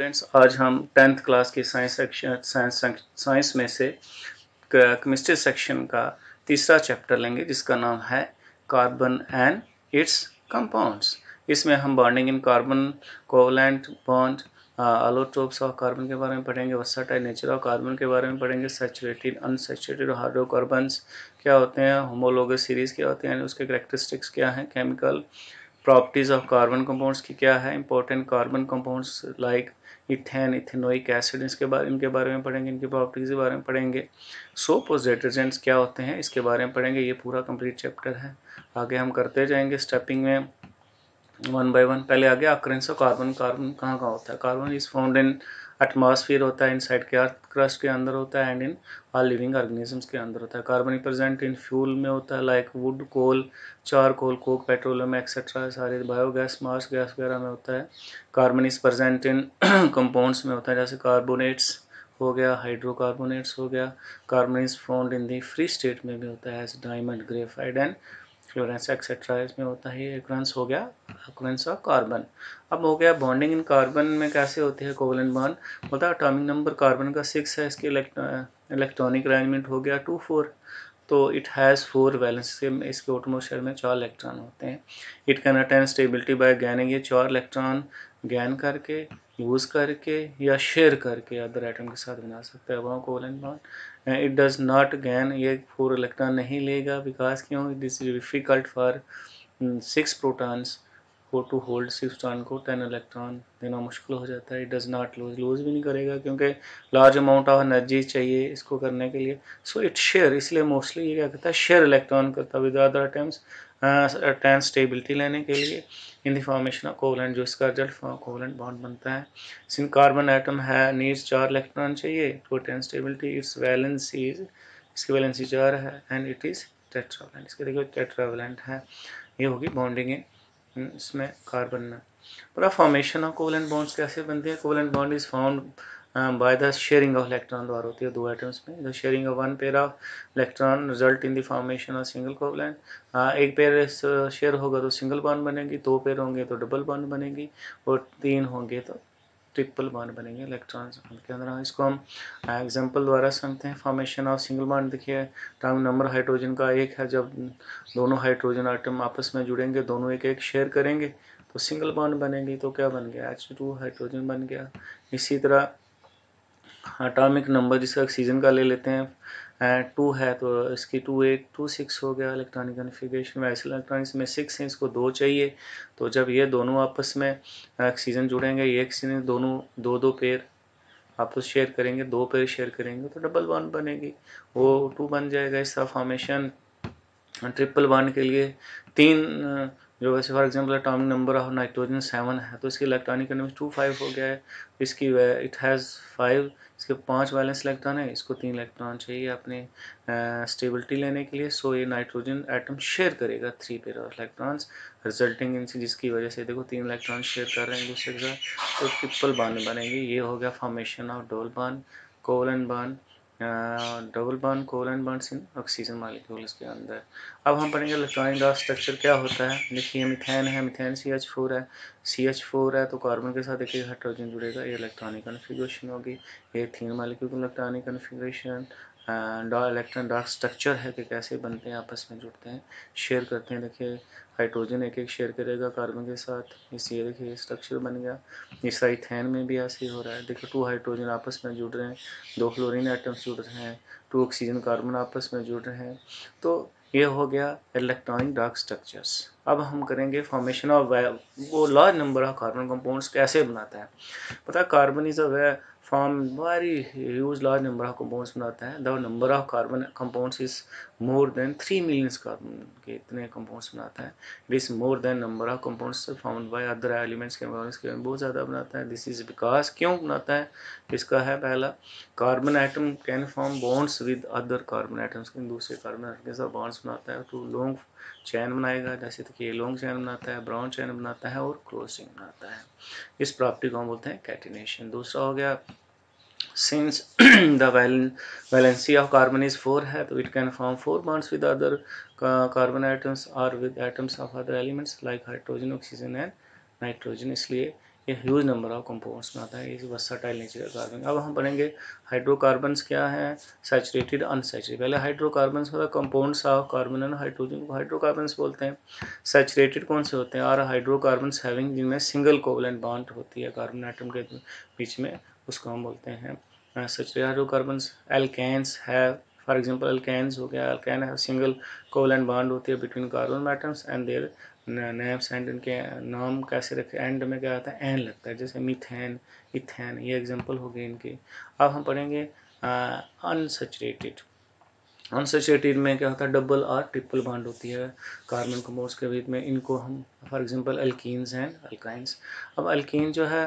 Friends, आज हम 10th class की साइंस में से केमिस्ट्री सेक्शन का तीसरा चैप्टर लेंगे जिसका नाम है कार्बन एंड इट्स कंपाउंड्स। इसमें हम bonding in carbon, covalent bond, allotropes of carbon के बारे में पढ़ेंगे, वर्सटाइल नेचर ऑफ कार्बन के बारे में पढ़ेंगे, सैचुरेटेड अनसैचुरेटेड हाइड्रोकार्बन्स क्या होते हैं, होमोलोगस सीरीज क्या होते हैं, उसके कैरेक्टरिस्टिक्स क्या हैं, chemical properties of carbon compounds की क्या है, important carbon compounds like ethane, ethanoic acid, इनके बारे में पढ़ेंगे, इनकी प्रॉपर्टीज के बारे में पढ़ेंगे। सोप और डिटर्जेंट्स क्या होते हैं इसके बारे में पढ़ेंगे। ये पूरा कंप्लीट चैप्टर है। आगे हम करते जाएंगे स्टेपिंग में वन बाय वन। पहले आ गया अक्रेंस ऑफ कार्बन। कार्बन कहाँ कहाँ होता है? Carbon is found in atmosphere होता है, इनसाइड के अर्थ क्रस्ट के अंदर होता है, and in all living organisms के अंदर होता है। कार्बन प्रेजेंट इन फ्यूल में होता है, like wood, coal, charcoal, coke, petroleum etcetera, सारे बायोगैस, मार्स गैस वगैरह में होता है। Carbon is present in compounds में होता है, जैसे कार्बोनेट्स हो गया, हाइड्रोकार्बोनेट्स हो गया। Carbon is found in the free state में भी होता है, as diamond, graphite and fullerene etcetera, इसमें होता है। ये एक्वेंस हो गया एक्वेंस ऑफ कार्बन। अब हो गया बॉन्डिंग इन कार्बन में कैसे होती है कोवलेंट बॉन्ड। बोलता है एटॉमिक नंबर कार्बन का 6 है, इसकी इलेक्ट्रॉनिक अरेंजमेंट हो गया 2 4। तो इट हैज़ 4 वैलेंस, इसके एटमॉस्फेयर में 4 इलेक्ट्रॉन होते हैं। It can attain stability by gaining, ये 4 इलेक्ट्रॉन गैन करके, यूज़ करके या शेयर करके अदर एटम के साथ बना सकता है वहाँ covalent bond. It does not gain, ये 4 इलेक्ट्रॉन नहीं लेगा, बिकॉज क्यों? It is difficult for 6 protons to hold 6 proton को 10 इलेक्ट्रॉन देना मुश्किल हो जाता है। इट डज नॉट लूज भी नहीं करेगा क्योंकि लार्ज अमाउंट ऑफ एनर्जी चाहिए इसको करने के लिए। सो इट शेयर, इसलिए मोस्टली ये क्या करता है, शेयर इलेक्ट्रॉन करता है with other atoms, attain stability लेने के लिए in the formation of covalent, जो इसका रिजल्ट कोवलेंट बॉन्ड बनता है। सिंस कार्बन एटम है नीड्स 4 इलेक्ट्रॉन चाहिए to attain stability, it's valency, इसकी वैलेंसी 4 है, एंड इट इज टेट्रावैलेंट, इसके देखो टेट्रावैलेंट है। ये होगी बॉन्डिंग इसमें कार्बन में। पूरा फॉर्मेशन ऑफ कोवलेंट बॉन्ड्स कैसे बनते हैं? Covalent bond is found by the sharing of electron द्वारा होती है दो एटम्स में। The sharing of one pair of electron result in the formation of single covalent. एक पेयर शेयर होगा तो सिंगल बॉन्ड बनेगी, 2 पेयर होंगे तो डबल बॉन्ड बनेगी, और 3 होंगे तो ट्रिपल बॉन्ड बनेंगे इलेक्ट्रॉन्स के अंदर। इसको हम एग्जांपल द्वारा समझते हैं। फॉर्मेशन ऑफ सिंगल बॉन्ड देखिए, टाइम नंबर हाइड्रोजन का 1 है। जब दोनों हाइड्रोजन आटम आपस में जुड़ेंगे, दोनों एक एक शेयर करेंगे तो सिंगल बॉन्ड बनेगी, तो क्या बन गया? H2 हाइड्रोजन बन गया। इसी तरह एटॉमिक नंबर जिसका ऑक्सीजन का ले लेते हैं, 2 है तो इसकी 2 8 2 6 हो गया इलेक्ट्रॉनिक कन्फिग्रेशन में। ऐसे इलेक्ट्रॉनिक्स में 6 है, इसको 2 चाहिए, तो जब ये दोनों आपस में ऑक्सीजन जुड़ेंगे, ये ऑक्सीजन दोनों 2 पेयर आपस शेयर करेंगे, 2 पेयर शेयर करेंगे तो डबल बॉन्ड बनेगी, वो 2 बन जाएगा। इसका फॉर्मेशन ट्रिपल बॉन्ड के लिए 3 जो वैसे for example atomic number of nitrogen 7 है तो इसकी इलेक्ट्रॉनिक कन्फिग्रेशन 2 5 हो गया है। इसकी इट हैज़ 5, इसके 5 वैलेंस इलेक्ट्रॉन है, इसको 3 इलेक्ट्रॉन चाहिए अपने स्टेबिलिटी लेने के लिए। सो ये नाइट्रोजन एटम शेयर करेगा 3 pair of electrons, resulting in, जिसकी वजह से देखो 3 इलेक्ट्रॉन शेयर कर रहे हैं एक दूसरे के साथ, तो ट्रिपल बॉन्ड बनेगी। ये हो गया formation of double bond, covalent bond, double bond, covalent bonds in oxygen molecules के अंदर। अब हम पढ़ेंगे इलेक्ट्रॉनिक डार्क स्ट्रक्चर क्या होता है। देखिए मिथेन है, मिथेन CH4 है, CH4 है तो कार्बन के साथ एक हाइड्रोजन जुड़ेगा, ये इलेक्ट्रॉनिक कन्फिग्रेशन होगी। ये 3 मॉलिक्यूल की electronic configuration. Electron dark structure है कि कैसे बनते हैं, आपस में जुड़ते हैं, शेयर करते हैं। देखिए हाइड्रोजन एक एक शेयर करेगा कार्बन के साथ, इसी देखिए स्ट्रक्चर बन गया। इस इथेन में भी ऐसे ही हो रहा है। देखिए 2 हाइड्रोजन आपस में जुड़ रहे हैं, 2 फ्लोरीन एटम्स जुड़ रहे हैं, 2 ऑक्सीजन कार्बन आपस में जुड़ रहे हैं, तो ये हो गया इलेक्ट्रॉनिक डार्क स्ट्रक्चर्स। अब हम करेंगे फॉर्मेशन ऑफ वो large number of carbon compounds कैसे बनाता है। पता है carbon is a form very huge large number of compounds बनाता है। The number of carbon compounds is more than 3 million carbon के इतने कंपाउंड्स बनाता है। It is more than number of compounds found by other elements के बहुत ज़्यादा बनाता है। दिस इज बिकॉज, क्यों बनाता है? इसका है पहला, carbon atom can form bonds with other carbon atoms, दूसरे कार्बन एटम के साथ बॉन्ड्स बनाता है तो लॉन्ग चैन बनाएगा, जैसे कि लॉन्ग चैन बनाता है, ब्राउन चैन बनाता है और क्रॉस चैन बनाता है। इस प्रॉपर्टी को हम बोलते हैं कैटिनेशन। दूसरा हो गया, since the valency of carbon is 4 है तो it can form 4 bonds with other carbon atoms or with atoms of other elements like hydrogen, oxygen and nitrogen, इसलिए ये ह्यूज नंबर ऑफ कंपाउंड्स में आता है, ये वर्सटाइल नेचर का carbon. अब हम पढ़ेंगे हाइड्रोकार्बन्स क्या है, सैचुरेटेड, अनसैचुरेटेड। पहले हाइड्रोकार्बन्स होता है compounds of carbon and hydrogen को हाइड्रोकार्बन्स बोलते हैं। सैचुरेटेड कौन से होते हैं, और हाइड्रोकार्बन्स हैविंग, जिनमें सिंगल कोवलेंट बॉन्ड होती है कार्बन एटम के बीच में, उसको हम बोलते हैं सैचुरेटेड हाइड्रोकार्बन्स। एल्केन्स है, फॉर एग्जांपल एल्केन्स हो गया, एल्केन है सिंगल कोवलेंट बॉन्ड होती है between carbon atoms and there names and, इनके नाम कैसे रखे, एंड में क्या आता है, एन लगता है, जैसे मीथेन, इथेन, ये एग्जांपल हो गए इनके। अब हम पढ़ेंगे अनसैचुरेटेड। अनसैचुरेटेड में क्या होता है, डबल और ट्रिपल बॉन्ड होती है कार्बन कंपाउंड्स के बीच में, इनको हम for example alkenes and alkynes. अब अल्कीन जो है,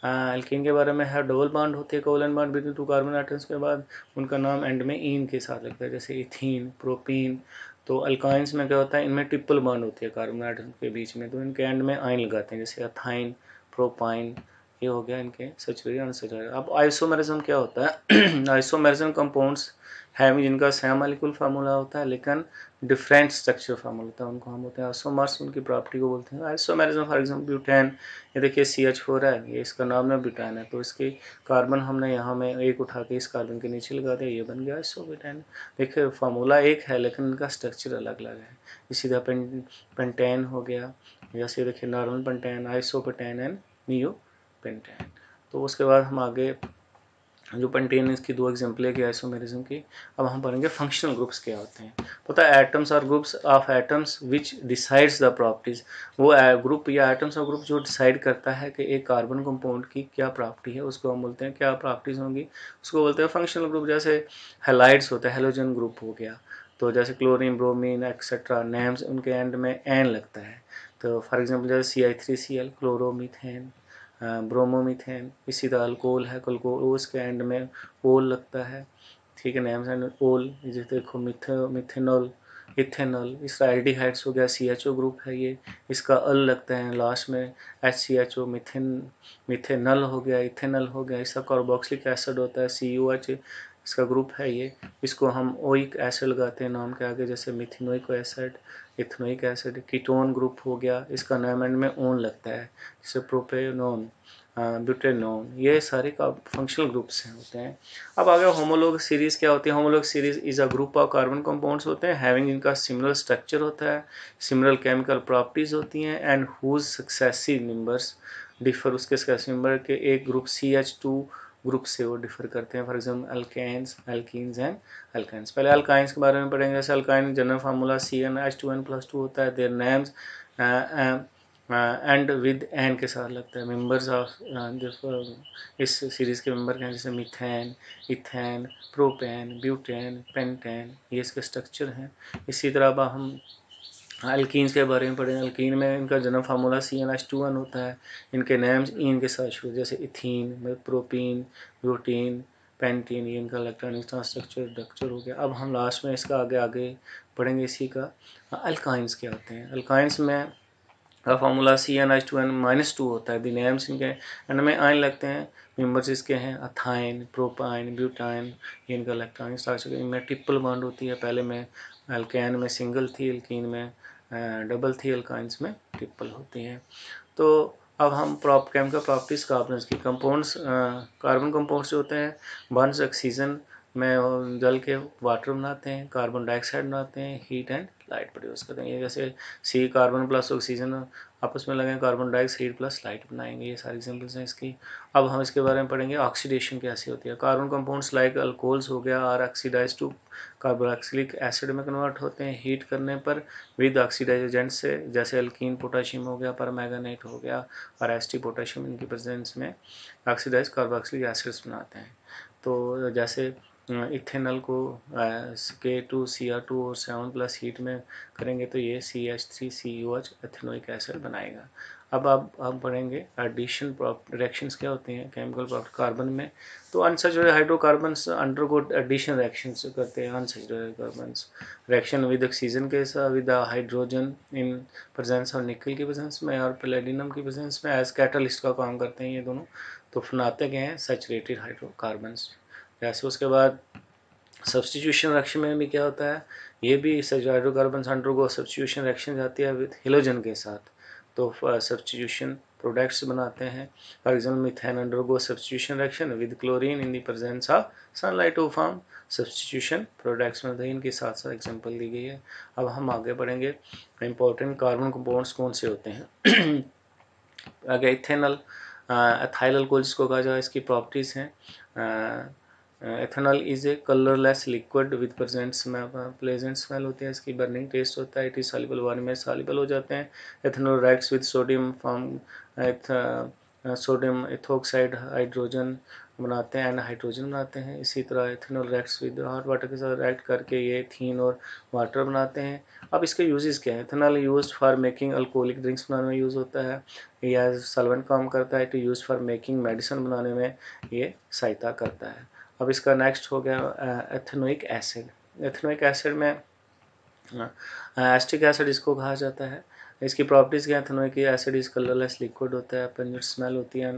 अल्कीन के बारे में है, डबल बॉन्ड होती है covalent bond between two carbon atoms के बाद, उनका नाम एंड में ईन के साथ लगता है, जैसे इथीन, प्रोपीन। तो अल्काइंस में क्या होता है, इनमें ट्रिपल बॉन्ड होती है कार्बन एटम्स के बीच में, तो इनके एंड में आइन लगाते हैं, जैसे अथाइन, प्रोपाइन। ये हो गया इनके सैचुरेटेड अनसैचुरेटेड। अब आइसोमेरिज्म क्या होता है आइसोमेरिज्म कंपाउंड्स है जिनका सेम मॉलिक्यूल फार्मूला होता है लेकिन डिफरेंट स्ट्रक्चर फार्मूला होता है, उनको हम बोलते हैं आइसोमर्स, उनकी प्रॉपर्टी को बोलते हैं आइसोमेरिज्म। फॉर एग्जांपल ब्यूटेन, ये देखिए CH4 है, ये इसका नाम ना ब्यूटेन है, तो इसकी कार्बन हमने यहाँ में एक उठा के इस कार्बन के नीचे लगा दिया, ये बन गया आइसोब्यूटेन। देखिए फार्मूला एक है लेकिन इनका स्ट्रक्चर अलग अलग है। इसी तरह पेंटेन हो गया, जैसे देखिए नॉर्मल पेंटेन, आइसोपेटेन एंड नियोपेंटेन। तो उसके बाद हम आगे जो पेंटेन इसकी दो एग्जाम्पल है कि आइसोमेरिज्म की। अब हम पढ़ेंगे फंक्शनल ग्रुप्स क्या होते हैं। पता है एटम्स और groups of atoms which decides the properties, वो ग्रुप या एटम्स और ग्रुप जो डिसाइड करता है कि एक कार्बन कंपाउंड की क्या प्रॉपर्टी है, उसको हम बोलते हैं, क्या प्रॉपर्टीज होंगी, उसको बोलते हैं फंक्शनल ग्रुप। जैसे हेलाइड्स होता है, हेलोजन ग्रुप हो गया, तो जैसे क्लोरीन, ब्रोमीन एक्सेट्रा, नेम्स उनके एंड में एन लगता है। तो फॉर एग्जाम्पल जैसे CH3Cl, क्लोरोमीथेन, ब्रोमोमीथेन। इसी तरह अल्कोहल है, कल्कोल, उसके एंड में ओल लगता है, ठीक है, नेम्स एंड ओल। जैसे देखो मिथेनॉल, इथेनॉल। इस एल्डिहाइड्स हो गया, CHO ग्रुप है ये, इसका अल लगता है लास्ट में, HCHO, मिथेनल हो गया, इथेनल हो गया। इसका कार्बोक्सिलिक एसिड होता है, COH, इसका ग्रुप है ये, इसको हम ओइक एसिड लगाते हैं नाम के आगे, जैसे मिथिनोइक acid, ethanoic acid. Ketone group हो गया, इसका नाम एंड में ओन लगता है, जैसे प्रोपेनोन, ब्यूटेनोन। ये सारे का फंक्शनल ग्रुप्स होते हैं। अब आगे होमोलॉग सीरीज क्या होती है। Homologue series is a group of carbon compounds होते हैं हैविंग, इनका सिमिलर स्ट्रक्चर होता है, सिमिलर केमिकल प्रॉपर्टीज होती हैं, and whose successive members differ, उसके सक्सेसिव मेंबर के एक ग्रुप CH2 ग्रुप से वो डिफर करते हैं। For example alkanes, alkenes and alkynes. पहले अल्काइंस के बारे में पढ़ेंगे। जैसे अल्काइन जनरल फार्मूला CnH2n+2 होता है, their names end with ane के साथ लगता है। मेंबर्स ऑफ इस सीरीज के मेंबर हैं, जैसे methane, ethane, propane, butane, pentane, ये इसके स्ट्रक्चर हैं। इसी तरह अब हम अल्कीन्स के बारे में पढ़ेंगे। अल्कीन में इनका जनरल फार्मूला CnH2n होता है, इनके नेम्स इन के साथ शुरू, जैसे इथीन, प्रोपीन, ब्यूटीन, पेंटीन, ये इनका इलेक्ट्रॉनिक स्ट्रक्चर हो गया। अब हम लास्ट में इसका आगे पढ़ेंगे इसी का। अल्काइंस क्या होते हैं। अल्काइंस में का फार्मूला CnH2n-2 होता है, दी नेम्स इनके एंड में आइन लगते हैं, मेंबर्स इसके हैं अथाइन, प्रोपाइन, ब्यूटाइन, ये इनका इलेक्ट्रॉनिक स्ट्रक्चर। इनमें ट्रिपल बॉन्ड होती है, पहले में अल्केन में सिंगल थी, अल्कीन में डबल थी, अल्काइंस में ट्रिपल होती हैं। तो अब हम केमिकल प्रॉपर्टीज कार्बन की कंपाउंड्स, कार्बन कंपाउंड्स होते हैं, बर्न्स ऑक्सीजन में जल के वाटर बनाते हैं, कार्बन डाइऑक्साइड बनाते हैं, हीट एंड लाइट प्रोड्यूस करते हैं। जैसे C कार्बन प्लस ऑक्सीजन आपस में लगे, कार्बन डाइऑक्साइड प्लस लाइट बनाएंगे, ये सारी एग्जांपल्स हैं इसकी। अब हम इसके बारे में पढ़ेंगे ऑक्सीडेशन कैसे होती है। कार्बन कंपाउंड्स लाइक अल्कोहल्स हो गया are oxidise to carboxylic acid में कन्वर्ट होते हैं हीट करने पर विद ऑक्सीडाइज एजेंट से, जैसे अल्कीन पोटाशियम हो गया, परमैंगनेट हो गया और St पोटाशियम, इनकी प्रेजेंस में ऑक्सीडाइज कार्बोक्सिलिक एसिड्स बनाते हैं। तो जैसे इथेनॉल को K2Cr2 और 7+ हीट में करेंगे तो ये CH3COH एथेनोइक एसिड बनाएगा। अब आप पढ़ेंगे एडिशन रिएक्शंस क्या होते हैं केमिकल प्रॉपर्टी कार्बन में। तो unsaturated hydrocarbons undergo addition reactions करते हैं। Unsaturated carbons reaction with oxygen के साथ, विद हाइड्रोजन इन प्रेजेंस और निकल की प्रेजेंस में और प्लेटिनम की प्रेजेंस में एज कैटलिस्ट का काम करते हैं ये दोनों। तो बनाते क्या हैं सैचुरेटेड हाइड्रोकार्बन्स। जैसे उसके बाद सब्स्टिट्यूशन रिएक्शन में भी क्या होता है, ये भी हाइड्रोकार्बन अंडरगो सब्स्टिट्यूशन रिएक्शन जाती है विद हेलोजन के साथ। तो सब्स्टिट्यूशन प्रोडक्ट्स बनाते हैं। For example methane undergo substitution reaction with chlorine in the presence of sunlight to form substitution products में इनके साथ साथ एग्जांपल दी गई है। अब हम आगे बढ़ेंगे। इंपॉर्टेंट कार्बन कंपाउंड्स कौन से होते हैं। आगे इथेनॉल, एथाइल अल्कोहल जिसको कहा जाए, इसकी प्रॉपर्टीज़ हैं। Ethanol is a colourless liquid with pleasant smell होती है, इसकी बर्निंग टेस्ट होता है, इट इज सॉल्युबल वाटर में सॉल्युबल हो जाते हैं। Ethanol reacts with sodium form sodium ethoxide hydrogen बनाते हैं एंड हाइड्रोजन बनाते हैं। इसी तरह ethanol reacts with hot water के साथ रिएक्ट करके ये एथीन और वाटर बनाते हैं। अब इसके यूजेस क्या है। Ethanol used for making alcoholic drinks बनाने में यूज़ होता है, ये एज सॉल्वेंट काम करता है, to use for making medicine बनाने में ये सहायता करता है। अब इसका नेक्स्ट हो गया एथेनोइक एसिड। एथेनोइक एसिड में एस्टिक एसिड इसको कहा जाता है। इसकी प्रॉपर्टीज़ क्या है। Ethanoic acid is colourless liquid होता है, पेंजेंट स्मेल होती है,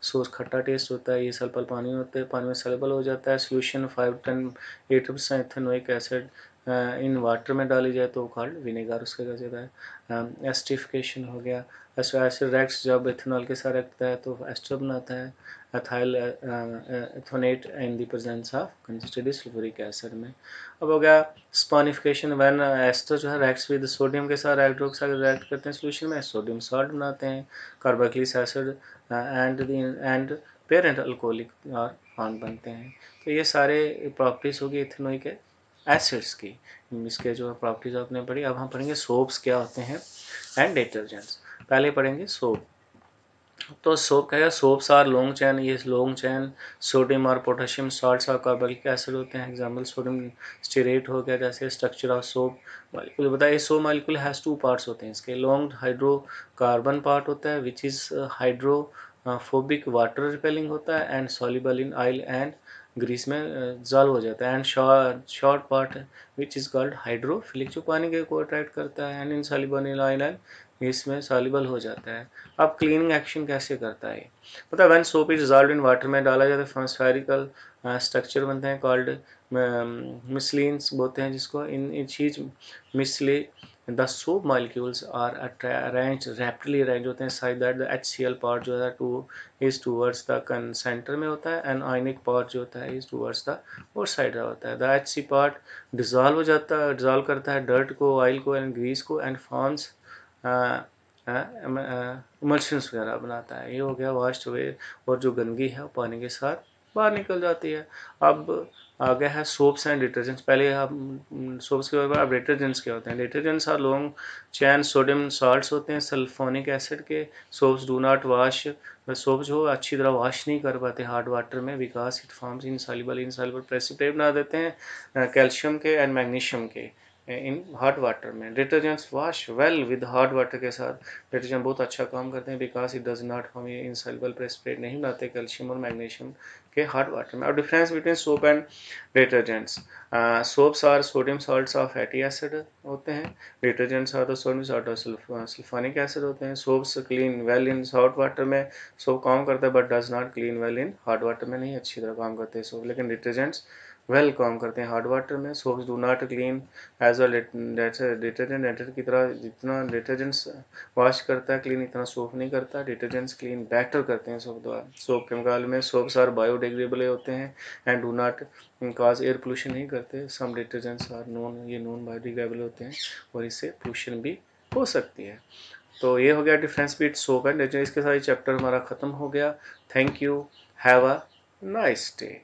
सोस खट्टा टेस्ट होता है, ये सल्फर पानी होता है, पानी में सॉल्युबल हो जाता है। Solution 5-10-8% ethanoic acid in water में डाली जाए तो कॉल्ड विनेगर उसका कहा जाता है। एस्टिफिकेशन हो गया। एसिड रिएक्ट्स जब इथेनॉल के साथ रखता है तो एस्टर बनाता है, ethyl ethanoate in the presence of consistent sulphuric acid में। अब हो गया स्पानिफिकेशन, व्हेन एस्टर जो है रिएक्ट्स विद सोडियम के साथ हाइड्रोक्साइड रिएक्ट करते हैं सोल्यूशन में, सोडियम सॉल्ट बनाते हैं। Carboxylic acid and parent alcoholic और बॉन्ड बनते हैं। तो ये सारे प्रॉपर्टीज होगी इथेनोइक एसिड्स की, इसके जो प्रॉपर्टीज आपने पढ़ी। अब हम पढ़ेंगे सोप्स क्या होते हैं एंड डिटर्जेंट्स। पहले पढ़ेंगे सोप। तो सोप क्या है। सोप्स आर लॉन्ग चैन, ये लॉन्ग चैन सोडियम और पोटेशियम सॉल्ट्स और कार्बोक्सिलिक एसिड होते हैं। एग्जाम्पल सोडियम स्टीरेट हो गया। जैसे स्ट्रक्चर ऑफ सोप मॉलिक्यूल बताइए। सोप मॉलिक्यूल हैज़ 2 पार्ट्स होते हैं इसके। लॉन्ग हाइड्रोकार्बन पार्ट होता है which is hydrophobic water repelling होता है and soluble in oil and grease में डिजॉल्व हो जाता है। And short part which is called hydrophilic जो पानी के को अट्रैक्ट करता है and insoluble in oil and इसमें सॉल्युबल हो जाता है। अब क्लीनिंग एक्शन कैसे करता है पता है। When soap is dissolved in water में डाला जाता है स्फेरिकल स्ट्रक्चर बनते हैं कॉल्ड मिसलिन्स बोलते हैं जिसको। इन चीज micelle the soap molecules are arrange rapidly arrange होते हैं side that the HCl part जो है इज टूवर्ड्स द सेंटर में होता है एंड आयनिक पार्ट जो होता है इज टूवर्ड्स द और साइड होता है। द HC पार्ट डिजॉल्व हो जाता है, डिजॉल्व करता है डर्ट को, ऑयल को एंड ग्रीस को एंड फॉर्म्स इमल्शंस वगैरह बनाता है। ये हो गया वाश्ड अवे और जो गंदगी है वो पानी के साथ बाहर निकल जाती है। अब आ गया है सोप्स एंड डिटर्जेंट्स। पहले हम सोप्स के बाद अब डिटर्जेंट्स क्या होते हैं। Detergents are long chain sodium salts होते हैं सल्फोनिक एसिड के। Soaps do not wash, soap जो अच्छी तरह वॉश नहीं कर पाते हार्ड वाटर में because it forms insoluble precipitate बना देते हैं कैल्शियम के एंड मैग्नीशियम के इन हॉट वाटर में। Detergents wash well with hot water के साथ डिटर्जेंट बहुत अच्छा काम करते हैं because it does not form ये इनसॉल्युबल प्रेसिपिटेट नहीं बनाते कैल्शियम और मैग्नीशियम के हॉट वाटर में। और difference between soap and detergents. Soaps are sodium salts of fatty acid होते हैं, detergents are the sodium salt of sulphonic acid होते हैं। Soaps clean well in hot water में, सोप काम करता है but does not clean well in hot water में, नहीं अच्छी तरह काम करते हैं सोप। लेकिन डिटर्जेंट्स वेल काम करते हैं हार्ड वाटर में। Soaps do not clean as well detergent की तरह जितना डिटर्जेंट्स वॉश करता है क्लीन इतना सोप नहीं करता। डिटर्जेंट्स क्लीन बेटर करते हैं सोप द्वारा। सोप के मुकाबले में सोप्स आर बायोडिग्रेडेबल होते हैं and do not cause air pollution नहीं करते। सम डिटर्जेंट्स आर नॉन बायोडिग्रेडेबल होते हैं और इससे पोल्यूशन भी हो सकती है। तो ये हो गया difference between soap and detergent. इसके साथ चैप्टर हमारा खत्म हो गया। Thank you, have a nice day.